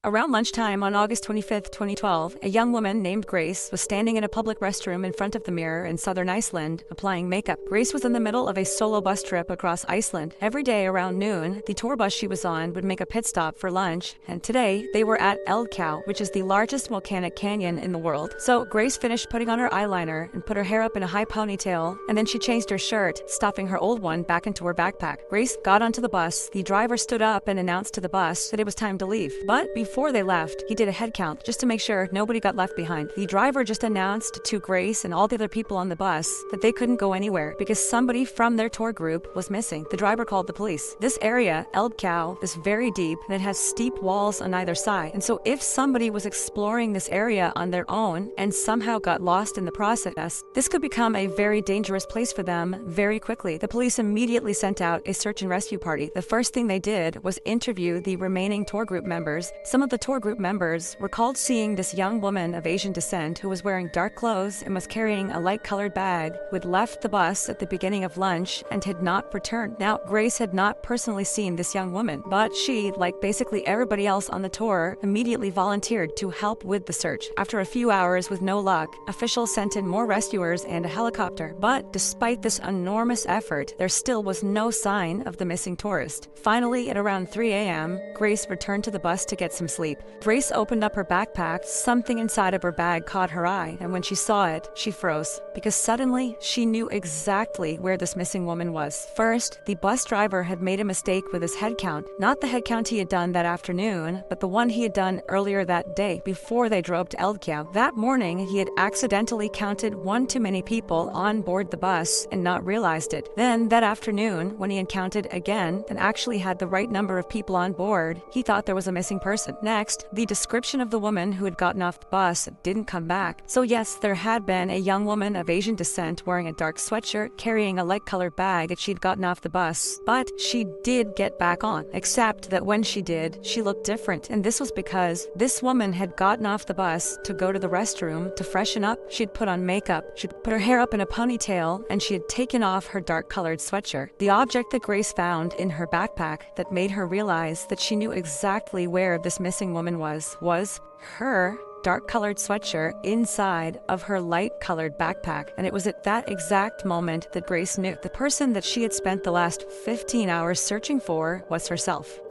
Around lunchtime on August 25, 2012, a young woman named Grace was standing in a public restroom in front of the mirror in southern Iceland, applying makeup. Grace was in the middle of a solo bus trip across Iceland. Every day around noon, the tour bus she was on would make a pit stop for lunch, and today they were at Eldkau, which is the largest volcanic canyon in the world. So Grace finished putting on her eyeliner and put her hair up in a high ponytail, and then she changed her shirt, stuffing her old one back into her backpack. Grace got onto the bus. The driver stood up and announced to the bus that it was time to leave. But before they left, he did a head count just to make sure nobody got left behind. The driver just announced to Grace and all the other people on the bus that they couldn't go anywhere because somebody from their tour group was missing. The driver called the police. This area, Eldkau, is very deep and it has steep walls on either side. And so if somebody was exploring this area on their own and somehow got lost in the process, this could become a very dangerous place for them very quickly. The police immediately sent out a search and rescue party. The first thing they did was interview the remaining tour group members. Some of the tour group members recalled seeing this young woman of Asian descent who was wearing dark clothes and was carrying a light-colored bag, who had left the bus at the beginning of lunch and had not returned. Now, Grace had not personally seen this young woman, but she, like basically everybody else on the tour, immediately volunteered to help with the search. After a few hours with no luck, officials sent in more rescuers and a helicopter. But despite this enormous effort, there still was no sign of the missing tourist. Finally, at around 3 a.m., Grace returned to the bus to get some sleep. Grace opened up her backpack. Something inside of her bag caught her eye, and when she saw it, she froze, because suddenly she knew exactly where this missing woman was. First, the bus driver had made a mistake with his head count. Not the head count he had done that afternoon, but the one he had done earlier that day, before they drove to Eldkau. That morning, he had accidentally counted one too many people on board the bus and not realized it. Then, that afternoon, when he had counted again and actually had the right number of people on board, he thought there was a missing person. Next, the description of the woman who had gotten off the bus didn't come back. So yes, there had been a young woman of Asian descent wearing a dark sweatshirt, carrying a light-colored bag that she'd gotten off the bus, but she did get back on, except that when she did, she looked different, and this was because this woman had gotten off the bus to go to the restroom to freshen up. She'd put on makeup, she'd put her hair up in a ponytail, and she had taken off her dark-colored sweatshirt. The object that Grace found in her backpack that made her realize that she knew exactly where this missing woman was her dark-colored sweatshirt inside of her light-colored backpack. And it was at that exact moment that Grace knew the person that she had spent the last 15 hours searching for was herself.